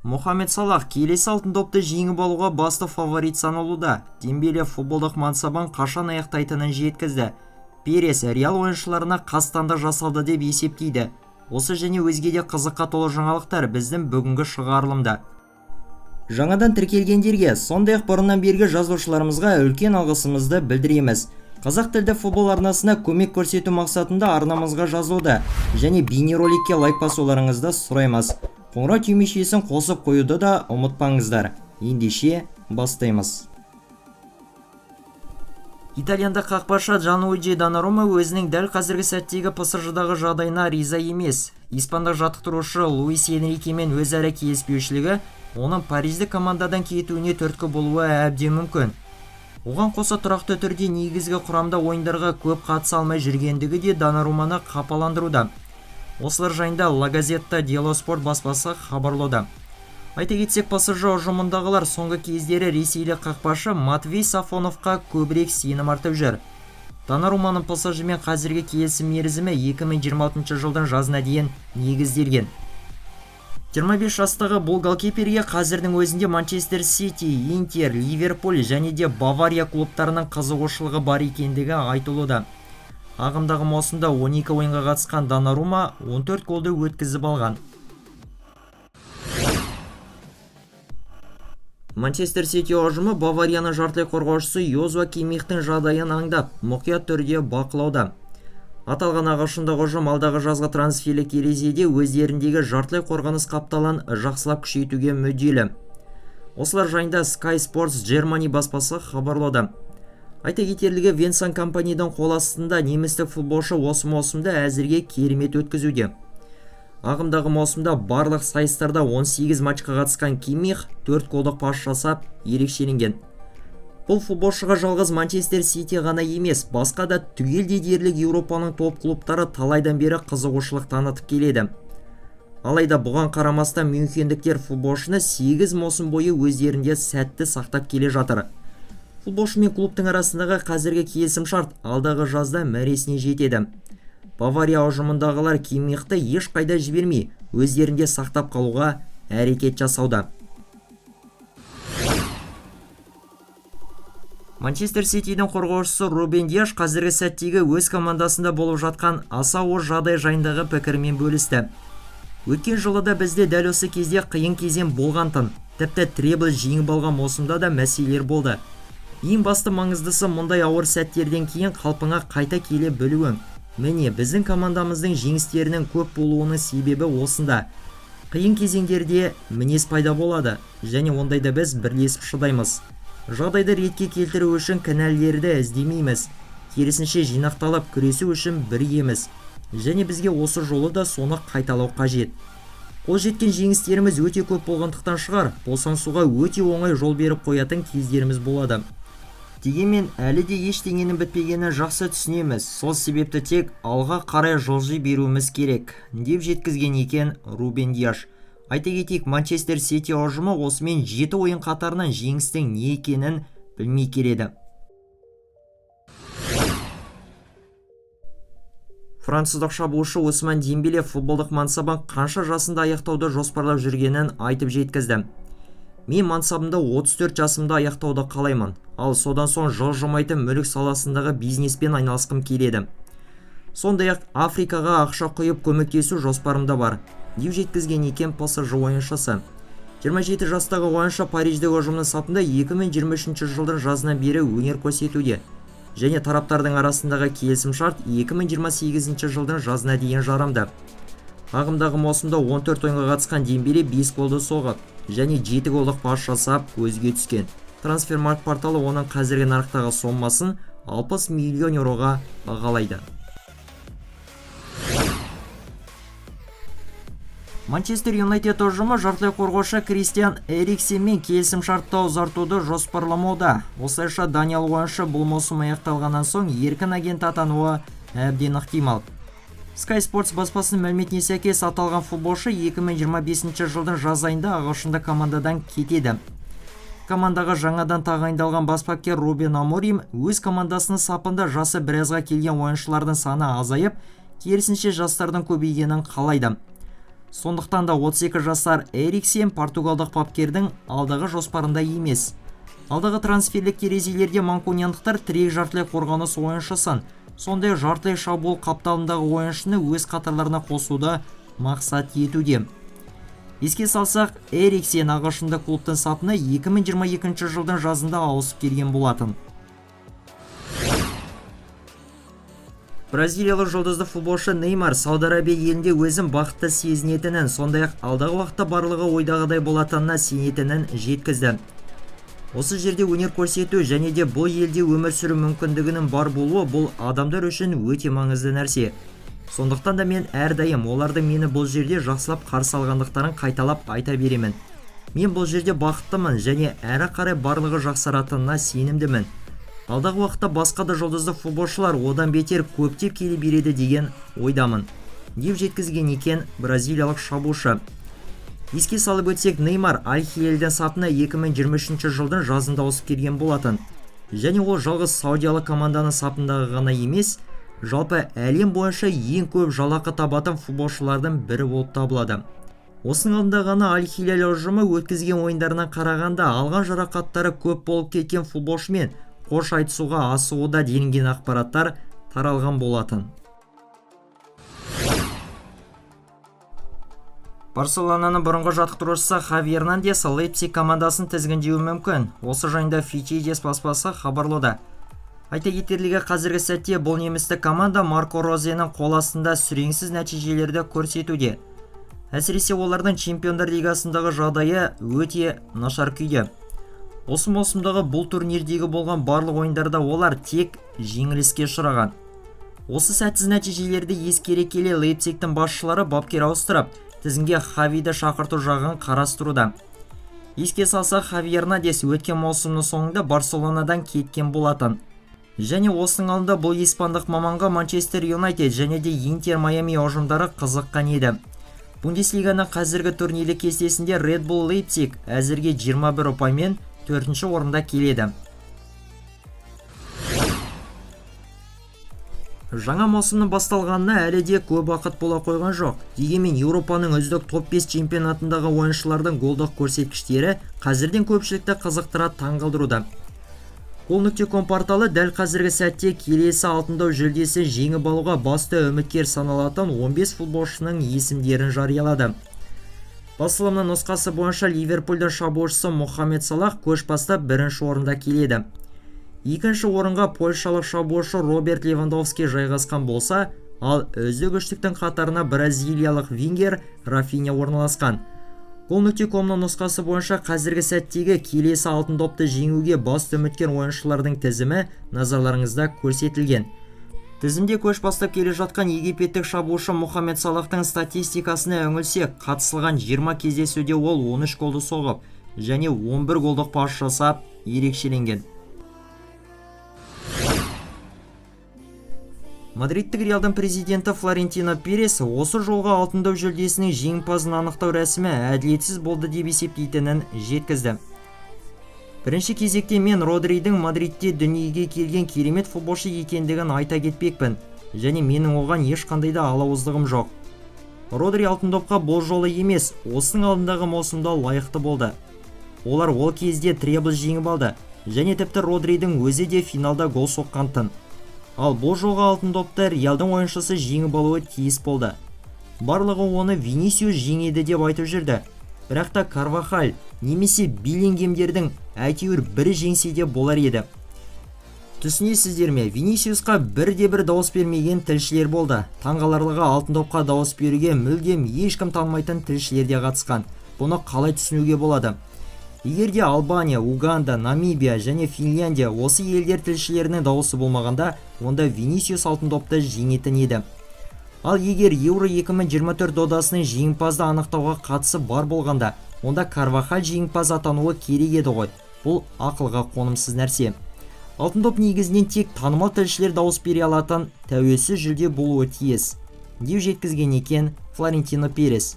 Мохамед Салах келесі алтын допты жеңіп алуға басты фаворит саналуда. Дембеле футболдық мансабын қашан аяқтайтынын жеткізді. Перес Реал ойыншыларына қастандық жасалды деп есептейді. Осы және өзге де қызыққа толы жаңалықтар біздің бүгінгі шығарылымда. Жаңадан тіркелгендерге, сондай-ақ бұрыннан бергі жазылушыларымызға үлкен алғысымызды білдіреміз. Қазақ тілді футбол арнасына көмек көрсету мақсатында арнамызға жазылуда және бейнероликке лайк басуларыңызды сұраймыз. Қоңырау түймешесін қосып қоюды да ұмытпаңыздар. Ендеше бастаймыз. Итальянда қақпашы Джанлуиджи Донарума өзінің дәл қазіргі сәттегі ПСЖ-дағы жағдайына риза емес. Испандық жаттықтырушы Луис Энрикемен өзара келіспеушілігі оның Париждік командадан кетуіне түрткі болуы әбден мүмкін. Оған қоса тұрақты түрде негізгі құрамда ойындарға көп қатыса алмай жүргендігі де Донаруманы қапаландыруда. Осылар жайында La Gazzetta dello Sport баспасы хабарлауда. Айта кетсек, ПСЖ ұжымындағылар соңғы кездері ресейлік қақпашы Матвей Сафоновқа көбірек сенім артып жүр. Донаруманың ПСЖ-мен қазіргі келісім мерзімі 2026 жылдың жазына дейін негізделген. 25 жастағы бұл голкиперге қазірдің өзінде Манчестер Сити, Интер, Ливерпуль және де Бавария клубтарының қызығушылығы бар екендігі айтылуда. Ағымдағы маусымда 12 ойынға қатысқан Донарума 14 голды өткізіп алған. Манчестер Сити ұжымы Баварияның жартылай қорғаушысы Йозуа Кимихтің жағдайын аңдап, мұқият түрде бақылауда. Аталған ағылшындық ұжым алдағы жазғы трансферлік терезеде өздеріндегі жартылай қорғаныс қапталын жақсылап күшейтуге мүдделі. Осылар жайында Sky Sports Germany баспасы хабарлауда. Айта кетерлігі, Венсан компаниядан қол астында немістік футболшы осы маусымда әзірге керемет өткізуде. Ағымдағы маусымда барлық сайыстарда 18 матчқа қатысқан Кимих 4 голдық пас жасап ерекшеленген. Бұл футболшыға жалғыз Манчестер Сити ғана емес, басқа да түгелдей дерлік Еуропаның топ клубтары талайдан бері қызығушылық танытып келеді. Алайда бұған қарамастан мюнхендіктер футболшыны 8 маусым бойы өздерінде сәтті сақтап келе жатыр. Футболшы мен клубтың арасындағы қазіргі келісім шарт алдағы жазда мәресіне жетеді. Бавария ұжымындағылар Кимихті ешқайда жібермей, өздерінде сақтап қалуға әрекет жасауда. Манчестер Ситидің қорғаушысы Рубен Диаш қазіргі сәттегі өз командасында болып жатқан аса ауыр жағдай жайындағы пікірмен бөлісті. Өткен жылы да бізде дәл осы кезде қиын кезең болғантын, тіпті требл жеңіп алған маусымда да мәселелер болды. Ең басты маңыздысы мұндай ауыр сәттерден кейін қалпыңа қайта келе білуің. Міне, біздің командамыздың жеңістерінің көп болуының себебі осында. Қиын кезеңдерде мінез пайда болады, және ондайда біз бірлесіп шыдаймыз. Жағдайды ретке келтіру үшін кінәлілерді іздемейміз. Керісінше жинақталып күресу үшін біргеміз. Және бізге осы жолы да соны қайталау қажет. Қол жеткен жеңістеріміз өте көп болғандықтан шығар, босаңсуға өте оңай жол беріп қоятын кездеріміз болады. Дегенмен әлі де ештеңенің бітпегенін жақсы түсінеміз. Сол себепті тек алға қарай жылжи беруіміз керек, деп жеткізген екен Рубен Диаш. Айта кетейік, Манчестер Сити ұжымы осымен 7 ойын қатарынан жеңістің не екенін білмей келеді. Француздық шабуылшы Осман Дембеле футболдық мансабын қанша жасында аяқтауды жоспарлап жүргенін айтып жеткізді. Мен мансабымда 34 жасымда аяқтауды қалаймын, ал содан соң жылжымайтын мүлік саласындағы бизнеспен айналысқым келеді. Сондай-ақ Африкаға ақша құйып көмектесу жоспарымда бар, деп жеткізген екен ПСЖ ойыншысы. 27 жастағы ойыншы Париждегі ұжымның сапында 2023 жылдың жазынан бері өнер көрсетуде. Және тараптардың арасындағы келісім шарт 2028 жылдың жазына дейін жарамды. Ағымдағы маусымда 14 ойынға қатысқан Дембеле 5 голды соғып, және 7 голдық пас жасап көзге түскен. Трансфермаркт порталы оның қазіргі нарықтағы сомасын 60 миллион еуроға бағалайды. Манчестер Юнайтед ұжымы жартылай қорғаушы Кристиан Эриксенмен келісім шартты ұзартуды жоспарламауда. Осылайша Даниэл ойыншы бұл маусым аяқталғаннан соң еркін агент атануы әбден ықтимал. Sky Sports баспасының мәліметіне сәйкес аталған футболшы 2025 жылдың жаз айында ағылшында командадан кетеді. Командаға жаңадан тағайындалған бас бапкер Рубен Аморим өз командасының сапында жасы біразға келген ойыншылардың саны азайып, керісінше жастардың көбейгенін қалайды. Сондықтан да 32 жасар Эриксен португалдық бапкердің алдағы жоспарында емес. Алдағы трансферлік терезелерде манкуниандықтар тірек жартылай қорғаныс ойыншысын, сондай жартылай шабуыл қапталындағы ойыншыны өз қатарларына қосуды мақсат етуде. Еске салсақ, Эриксен ағылшындық клубтың сапына 2022 жылдың жазында ауысып келген болатын. Бразилиялық жұлдызды футболшы Неймар Сауд Арабия елінде өзін бақытты сезінетінін, сондай-ақ алдағы уақытта барлығы ойдағыдай болатынына сенетінін жеткізді. Осы жерде өнер көрсету және де бұл елде өмір сүру мүмкіндігінің бар болуы бұл адамдар үшін өте маңызды нәрсе. Сондықтан да мен әрдайым оларды мені бұл жерде жақсылап қарсы алғандықтарын қайталап айта беремін. Мен бұл жерде бақыттымын және әрі қарай барлығы жақсаратынына сенімдімін. Алдағы уақытта басқа да жұлдызды футболшылар одан бетер көптеп келе береді деген ойдамын, деп жеткізген екен бразилиялық шабуылшы. Еске салып өтсек, Неймар Аль-Хилалдың сапына 2023 жылдың жазында ауысып келген болатын. Және ол жалғыз саудиялық команданың сапындағы ғана емес, жалпы әлем бойынша ең көп жалақы табатын футболшылардың бірі болып табылады. Осының алдында ғана Аль-Хилал ұжымы өткізген ойындарына қарағанда алған жарақаттары көп болып кеткен футболшымен қош айтысуға асығуда делінген ақпараттар таралған болатын. Барселонаның бұрынғы жаттықтырушысы Хави Эрнандес Лейпциг командасын тізгіндеуі мүмкін. Осы жайында Фичидес баспасы хабарлады. Айта кетерлігі, қазіргі сәтте бұл немістік команда Марко Розенің қол астында сүреңсіз нәтижелерді көрсетуде. Әсіресе олардың Чемпиондар лигасындағы жағдайы өте нашар күйде. Осы маусымдағы бұл турнирдегі болған барлық ойындарда олар тек жеңіліске ұшыраған. Осы сәтсіз нәтижелерді ескере келе Лейпцигтің басшылары бапкер ауыстырып, тізімге Хавиді шақырту жағын қарастыруда. Еске салсақ, Хави Эрнандес өткен маусымның соңында Барселонадан кеткен болатын. Және осының алдында бұл испандық маманға Манчестер Юнайтед және де Интер Майами ұжымдары қызыққан еді. Бундеслиганың қазіргі турнирлік кестесінде Red Bull Leipzig әзірге 21 ұпаймен 4-ші орында келеді. Жаңа маусымның басталғанына әлі де көп уақыт бола қойған жоқ. Дегенмен Еуропаның үздік топ 5 чемпионатындағы ойыншылардың голдық көрсеткіштері қазірден көпшілікті қызықтыра таңғалдыруда. Goal.com порталы дәл қазіргі сәтте келесі алтындау жүлдесін жеңіп алуға басты үміткер саналатын 15 футболшының есімдерін жариялады. Басылымның нұсқасы бойынша Ливерпульдің шабуылшысы Мохамед Салах көш бастап бірінші орында келеді. Екінші орынға польшалық шабуылшы Роберт Левандовски жайғасқан болса, ал үздік үштіктің қатарына бразилиялық вингер Рафиня орналасқан. Goal.comның нұсқасы бойынша қазіргі сәттегі келесі алтын допты жеңуге басты үміткер ойыншылардың тізімі назарларыңызда көрсетілген. Тізімде көш бастап келе жатқан египеттік шабуылшы Мохамед Салахтың статистикасына үңілсек, қатысылған 20 кездесуде ол 13 голды соғып, және 11 голдық пас жасап ерекшеленген. Мадридтік Реалдың президенті Флорентино Перес осы жолға алтындау жүлдесінің жеңімпазын анықтау рәсімі әділетсіз болды деп есептейтінін жеткізді. Бірінші кезекте мен Родридің Мадридте дүниеге келген керемет футболшы екендігін айта кетпекпін, және менің оған ешқандай да алауыздығым жоқ. Родри алтын допқа бұл жолы емес, осының алдындағы маусымда лайықты болды. Олар ол кезде требль жеңіп алды, және тіпті Родридің өзі де финалда гол соққан-тын. Ал бұл жолғы алтын допты Реалдың ойыншысы жеңіп алуы тиіс болды. Барлығы оны Винисиус жеңеді деп айтып жүрді. Бірақ та Карвахаль немесе Беллингемдердің әйтеуір бірі жеңсе де болар еді. Түсінесіздер ме, Винисиусқа бірде-бір дауыс бермеген тілшілер болды. Таңғаларлығы алтын допқа дауыс беруге мүлдем ешкім танымайтын тілшілер де қатысқан. Бұны қалай түсінуге болады? Егерде Албания, Уганда, Намибия және Финляндия осы елдер тілшілерінің дауысы болмағанда, онда Винисиус алтын допты жеңетін еді. Ал егер Еуро 2024 додасының жеңімпазды анықтауға қатысы бар болғанда, онда Карвахаль жеңімпаз атануы керек еді ғой. Бұл ақылға қонымсыз нәрсе. Алтын доп негізінен тек танымал тілшілер дауыс бере алатын тәуелсіз жүлде болуы тиіс, деп жеткізген екен Флорентино Перес.